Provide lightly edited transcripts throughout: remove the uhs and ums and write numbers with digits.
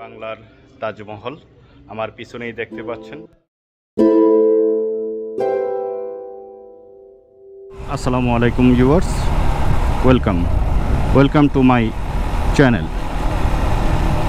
বাংলার তাজমহল আমার পিছনেই দেখতে পাচ্ছেন। আসসালামু আলাইকুম viewers, welcome to my channel.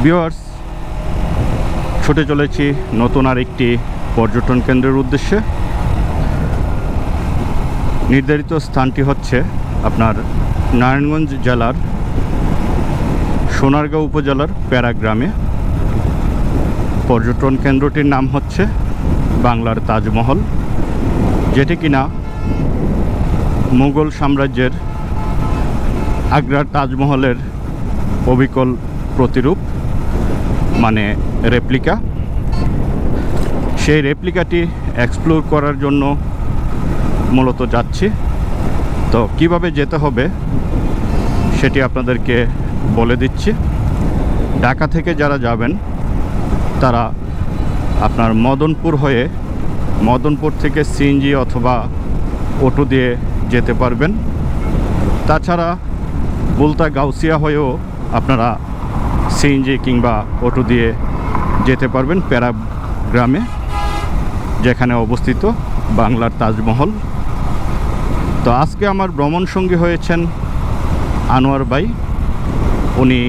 Viewers, ছুটে চলেছি নতুন আরেকটি পর্যটন কেন্দ্রের উদ্দেশ্যে। নির্ধারিত স্থানটি হচ্ছে আপনার নারায়ণগঞ্জ জেলার সোনারগাঁও উপজেলার প্যারা গ্রামে। পর্যটন কেন্দ্রটির নাম হচ্ছে বাংলার তাজমহল, যেটি কিনা মুঘল সাম্রাজ্যের আগ্রার তাজমহলের অবিকল প্রতিরূপ, মানে রেপ্লিকা। সেই রেপ্লিকাটি এক্সপ্লোর করার জন্য মূলত যাচ্ছি। তো কিভাবে যেতে হবে সেটি আপনাদেরকে বলে দিচ্ছি। ঢাকা থেকে যারা যাবেন তারা আপনার মদনপুর থেকে সিএনজি অথবা অটো দিয়ে যেতে পারবেন। তাছাড়া বুলতা গাউসিয়া হয়েও আপনারা সিএনজি কিংবা অটো দিয়ে যেতে পারবেন প্যারা গ্রামে, যেখানে অবস্থিত বাংলার তাজমহল। তো আজকে আমার ভ্রমণ সঙ্গী হয়েছেন আনোয়ার ভাই। উনি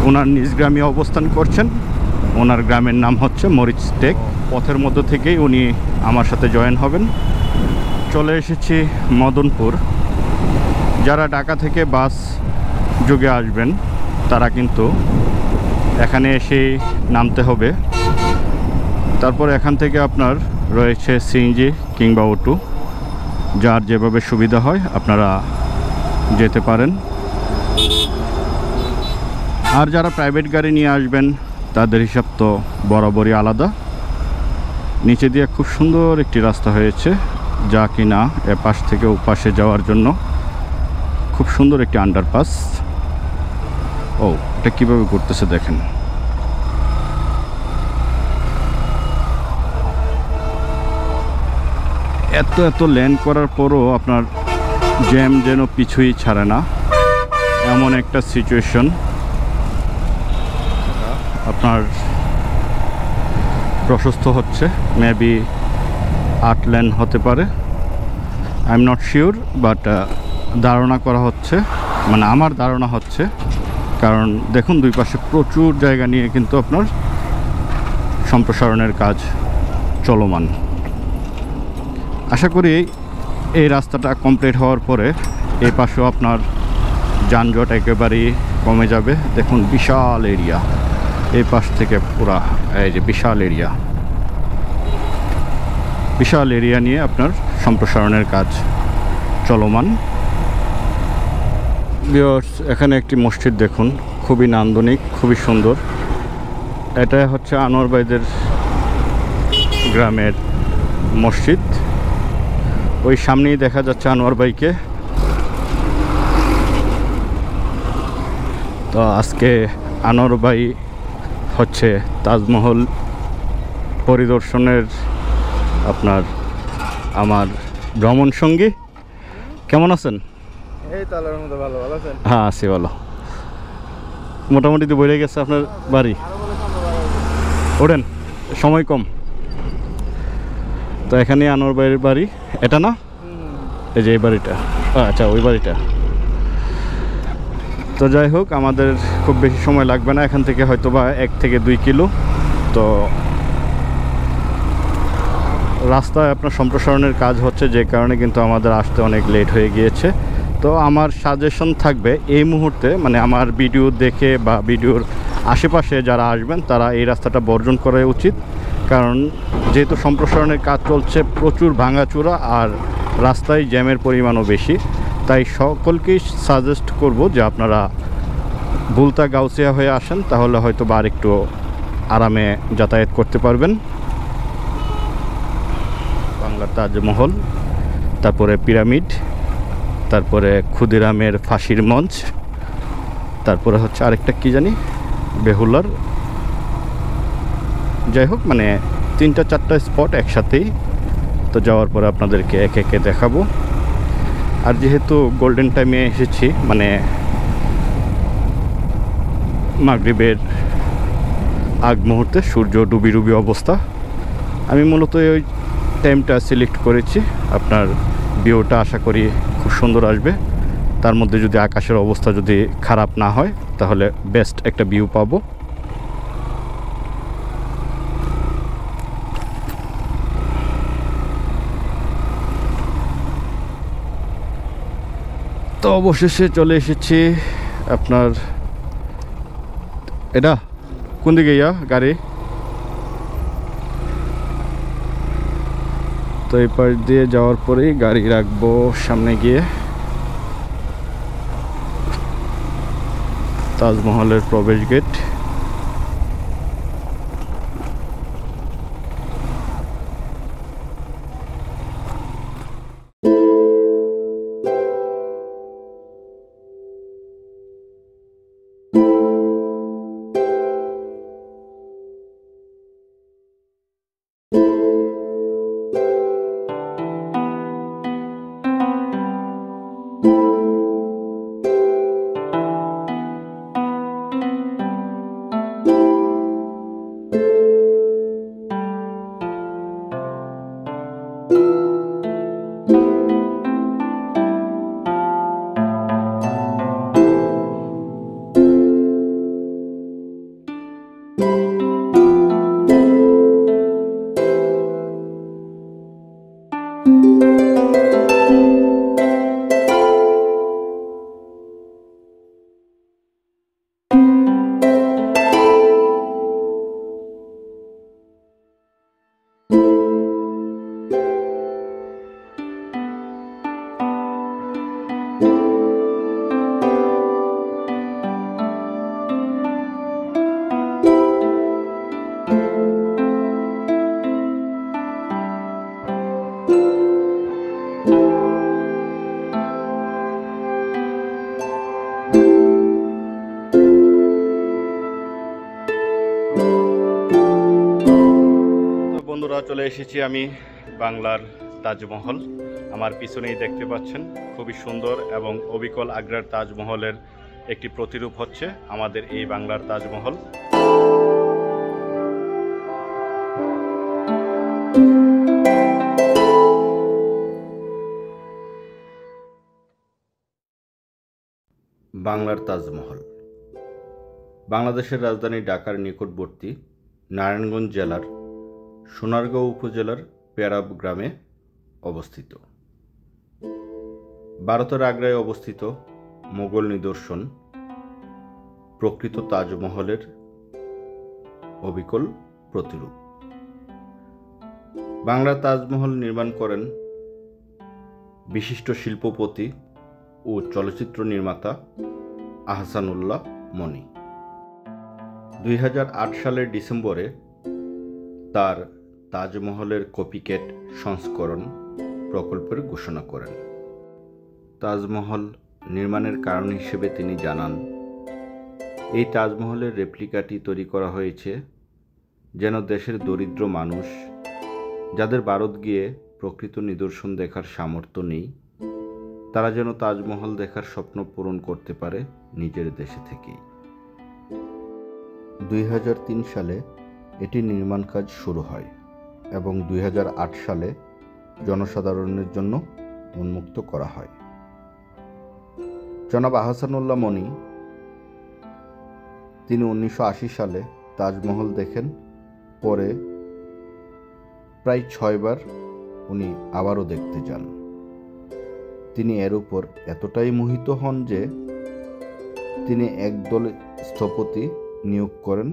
ওনার নিজ গ্রামে অবস্থান করছেন। ওনার গ্রামের নাম হচ্ছে মরিচ টেক। পথের মধ্য থেকেই উনি আমার সাথে জয়েন হবেন। চলে এসেছি মদনপুর। যারা ঢাকা থেকে বাস যোগে আসবেন তারা কিন্তু এখানে এসে নামতে হবে। তারপর এখান থেকে আপনার রয়েছে সিএনজি কিংবা অটো, যার যেভাবে সুবিধা হয় আপনারা যেতে পারেন। আর যারা প্রাইভেট গাড়ি নিয়ে আসবেন তাদের হিসাব তো বরাবরই আলাদা। নিচে দিয়ে খুব সুন্দর একটি রাস্তা হয়েছে, যা কিনা এপাশ থেকে ওপাশে যাওয়ার জন্য খুব সুন্দর একটি আন্ডারপাস। ও, এটা কীভাবে করতেছে দেখেন। এত লেন করার পরও আপনার জ্যাম যেন পিছুই ছাড়ে না, এমন একটা সিচুয়েশন। আপনার প্রশস্ত হচ্ছে, মেবি 8 লেন হতে পারে, I am not sure, but ধারণা করা হচ্ছে, মানে আমার ধারণা হচ্ছে। কারণ দেখুন দুই পাশে প্রচুর জায়গা নিয়ে কিন্তু আপনার সম্প্রসারণের কাজ চলমান। আশা করি এই রাস্তাটা কমপ্লিট হওয়ার পরে এই পাশেও আপনার যানজট একেবারেই কমে যাবে। দেখুন বিশাল এরিয়া, এই পাশ থেকে পুরা এই যে বিশাল এরিয়া নিয়ে আপনার সম্প্রসারণের কাজ চলমান। ভিউয়ার্স, এখানে একটি মসজিদ দেখুন, খুবই নান্দনিক, খুবই সুন্দর। এটা হচ্ছে আনোয়ার ভাইদের গ্রামের মসজিদ। ওই সামনেই দেখা যাচ্ছে আনোয়ার ভাইকে। তো আজকে আনোয়ার ভাই হচ্ছে তাজমহল পরিদর্শনের আপনার আমার ভ্রমণ সঙ্গী। কেমন আছেন? এই তো আল্লাহর মধ্যে ভালো আছেন? হ্যাঁ, আছি ভালো। মোটামুটি তো বেড়ে গেছে আপনার বাড়ি। ওঠেন, সময় কম। তো এখানে আনোয়ার ভাইয়ের বাড়ি। এটা না, এই যে এই বাড়িটা। আচ্ছা, ওই বাড়িটা। তো যাই হোক, আমাদের খুব বেশি সময় লাগবে না, এখান থেকে হয়তো বা 1 থেকে 2 কিলো। তো রাস্তায় আপনার সম্প্রসারণের কাজ হচ্ছে, যে কারণে কিন্তু আমাদের আসতে অনেক লেট হয়ে গিয়েছে। তো আমার সাজেশন থাকবে এই মুহূর্তে, মানে আমার ভিডিও দেখে বা ভিডিওর আশেপাশে যারা আসবেন তারা এই রাস্তাটা বর্জন করা উচিত। কারণ যেহেতু সম্প্রসারণের কাজ চলছে, প্রচুর ভাঙাচোরা আর রাস্তায় জ্যামের পরিমাণও বেশি। তাই সকলকেই সাজেস্ট করব যে আপনারা বুলতা গাউসিয়া হয়ে আসেন, তাহলে হয়তো বা আরেকটু আরামে যাতায়াত করতে পারবেন। বাংলার তাজমহল, তারপরে পিরামিড, তারপরে ক্ষুদিরামের ফাঁসির মঞ্চ, তারপরে হচ্ছে আরেকটা কি জানি বেহুলার। যাই হোক, মানে 3-4টা স্পট একসাথেই। তো যাওয়ার পরে আপনাদেরকে একে একে দেখাবো। আর যেহেতু গোল্ডেন টাইমে এসেছি, মানে মাগরিবের আগ মুহূর্তে সূর্য ডুবি ডুবি অবস্থা। আমি মূলত ওই টাইমটা সিলেক্ট করেছি। আপনার ভিউটা আশা করি খুব সুন্দর আসবে। তার মধ্যে যদি আকাশের অবস্থা যদি খারাপ না হয় তাহলে বেস্ট একটা ভিউ পাবো। তো অবশেষে চলে এসেছি আপনার, এটা কোন দিকে গাড়ি? তো এই পাশ দিয়ে যাওয়ার পরেই গাড়ি রাখবো সামনে গিয়ে। তাজমহলের প্রবেশ গেট। বন্ধুরা, চলে এসেছি আমি বাংলার তাজমহল। আমার পিছনেই দেখতে পাচ্ছেন খুবই সুন্দর এবং অবিকল আগ্রার তাজমহলের একটি প্রতিরূপ হচ্ছে আমাদের এই বাংলার তাজমহল। বাংলার তাজমহল বাংলাদেশের রাজধানী ঢাকার নিকটবর্তী নারায়ণগঞ্জ জেলার সোনারগাঁও উপজেলার পেয়ারাব গ্রামে অবস্থিত। ভারতের আগ্রায় অবস্থিত মোগল নিদর্শন প্রকৃত তাজমহলের অবিকল প্রতিরূপ। বাংলার তাজমহল নির্মাণ করেন বিশিষ্ট শিল্পপতি ও চলচ্চিত্র নির্মাতা আহসানুল্লাহ মনি। 2008 সালের ডিসেম্বরে তার তাজমহলের কপিকেট সংস্করণ প্রকল্পের ঘোষণা করেন। তাজমহল নির্মাণের কারণ হিসেবে তিনি জানান, এই তাজমহলের রেপ্লিকাটি তৈরি করা হয়েছে যেন দেশের দরিদ্র মানুষ যাদের ভারত গিয়ে প্রকৃত নিদর্শন দেখার সামর্থ্য নেই, তারা যেন তাজমহল দেখার স্বপ্ন পূরণ করতে পারে নিজের দেশে থেকেই। 2003 সালে এটি নির্মাণ কাজ শুরু হয় এবং 2008 সালে জনসাধারণের জন্য উন্মুক্ত করা হয়। জনাব আহসানুল্লাহ মনি তিনি 1980 সালে তাজমহল দেখেন। পরে প্রায় 6 বার উনি আবারও দেখতে যান। তিনি এর উপর এতটাই মোহিত হন যে তিনি একদল স্থপতি নিয়োগ করেন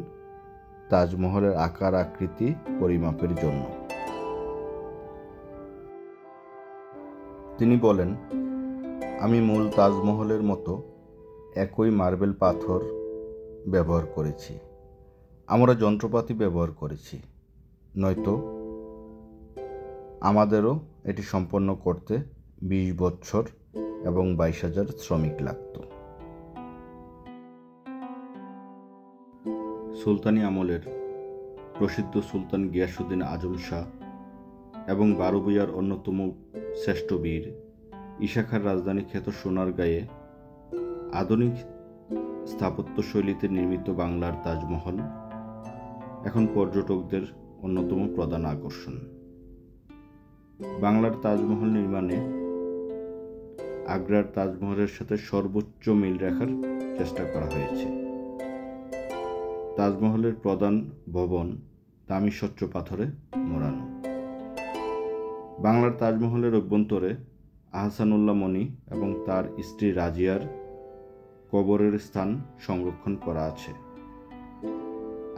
তাজমহলের আকার আকৃতি পরিমাপের জন্য। তিনি বলেন, আমি মূল তাজমহলের মতো একই মার্বেল পাথর ব্যবহার করেছি, আমরা যন্ত্রপাতি ব্যবহার করেছি, নয়তো আমাদেরও এটি সম্পন্ন করতে 20 বছর এবং 22,000 শ্রমিক লাগত। সুলতানি আমলের প্রসিদ্ধ সুলতান গিয়াসউদ্দিন আজম শাহ এবং বারোভূঁইয়ার অন্যতম শ্রেষ্ঠ বীর ঈশা রাজধানী খ্যাত সোনারগাঁয়ে আধুনিক স্থাপত্যশৈলীতে নির্মিত বাংলার তাজমহল এখন পর্যটকদের অন্যতম প্রধান আকর্ষণ। বাংলার তাজমহল নির্মাণে আগ্রার তাজমহলের সাথে সর্বোচ্চ মিল রাখার চেষ্টা করা হয়েছে। তাজমহলের প্রধান ভবন দামি স্বচ্ছ পাথরে মোড়ানো। বাংলার তাজমহলের অভ্যন্তরে আহসানুল্লাহ মনি এবং তার স্ত্রী রাজিয়ার কবরের স্থান সংরক্ষণ করা আছে।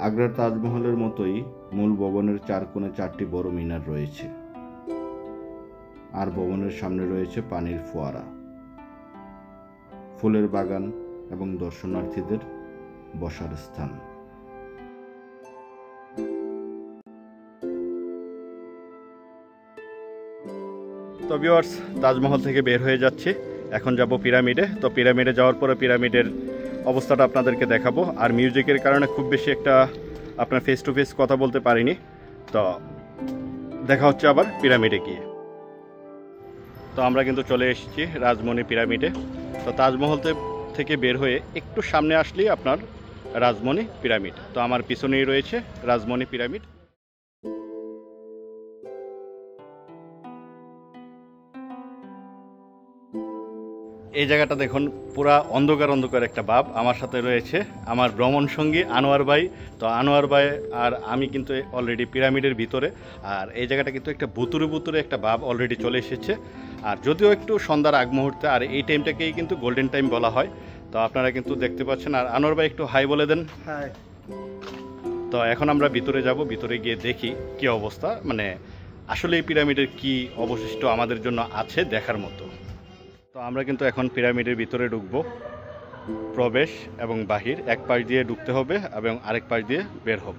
আগ্রার তাজমহলের মতোই মূল ভবনের 4 কোণে 4টি বড় মিনার রয়েছে, আর ভবনের সামনে রয়েছে পানির ফোয়ারা, ফুলের বাগান এবং দর্শনার্থীদের বসার স্থান। তো ভিউয়ার্স, তাজমহল থেকে বের হয়ে যাচ্ছি, এখন যাব পিরামিডে। তো পিরামিডে যাওয়ার পরে পিরামিডের অবস্থাটা আপনাদেরকে দেখাবো। আর মিউজিকের কারণে খুব বেশি একটা আপনার ফেস টু ফেস কথা বলতে পারিনি। তো দেখা হচ্ছে আবার পিরামিডে গিয়ে। তো আমরা কিন্তু চলে এসেছি রাজমণি পিরামিডে। তো তাজমহল থেকে বের হয়ে একটু সামনে আসলেই আপনার রাজমণি পিরামিড। তো আমার পিছনেই রয়েছে রাজমণি পিরামিড। এই জায়গাটা দেখুন, পুরা অন্ধকার অন্ধকার একটা ভাব। আমার সাথে রয়েছে আমার ভ্রমণ সঙ্গী আনোয়ার ভাই। তো আনোয়ার ভাই আর আমি কিন্তু অলরেডি পিরামিডের ভিতরে। আর এই জায়গাটা কিন্তু একটা ভুতুরে একটা ভাব অলরেডি চলে এসেছে। আর যদিও একটু সন্ধ্যার আগ মুহূর্তে, আর এই টাইমটাকেই কিন্তু গোল্ডেন টাইম বলা হয়। তো আপনারা কিন্তু দেখতে পাচ্ছেন। আর আনোয়ার ভাই একটু হাই বলে দেন। হাই। তো এখন আমরা ভিতরে যাব, ভিতরে গিয়ে দেখি কি অবস্থা, মানে আসলে এই পিরামিডের কি অবশিষ্ট আমাদের জন্য আছে দেখার মতো। তো আমরা কিন্তু এখন পিরামিডের ভিতরে ঢুকবো। প্রবেশ এবং বাহির এক পাশ দিয়ে ঢুকতে হবে এবং আরেক পাশ দিয়ে বের হব।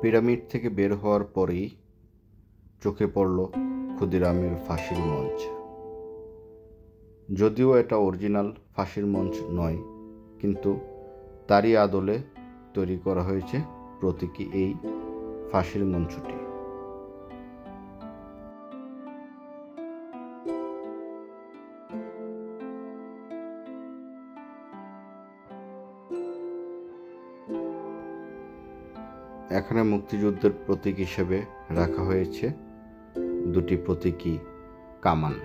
পিরামিড থেকে বের হওয়ার পরেই চোখে পড়ল ক্ষুদিরামের ফাঁসির মঞ্চ। যদিও এটা অরিজিনাল ফাঁসির মঞ্চ নয়, কিন্তু তারই আদলে তৈরি করা হয়েছে প্রতীকী এই ফাঁসির মঞ্চটি। এখানে মুক্তিযুদ্ধের প্রতীক হিসেবে রাখা হয়েছে 2টি প্রতীকী কামান।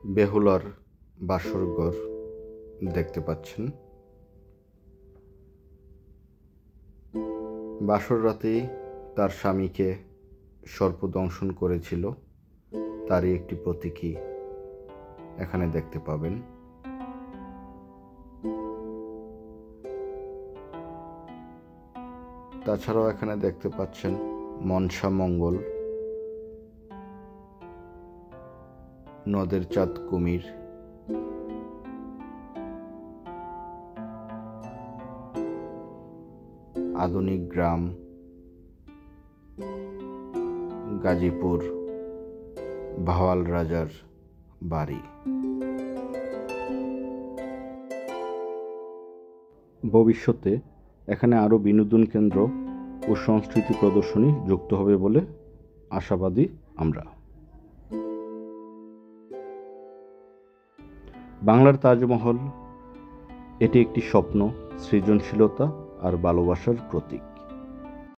বেহুলার বাসর ঘর দেখতে পাচ্ছেন। বাসর রাতেই তার স্বামীকে সর্প দংশন করেছিল, তারই একটি প্রতীকী এখানে দেখতে পাবেন। তাছাড়াও এখানে দেখতে পাচ্ছেন মনসা মঙ্গল, নদের চাঁদ কুমির, আধুনিক গ্রাম, গাজীপুর ভাওয়াল রাজার বাড়ি। ভবিষ্যতে এখানে আরও বিনোদন কেন্দ্র ও সংস্কৃতি প্রদর্শনী যুক্ত হবে বলে আশাবাদী আমরা। বাংলার তাজমহল এটি একটি স্বপ্ন, সৃজনশীলতা আর ভালোবাসার প্রতীক।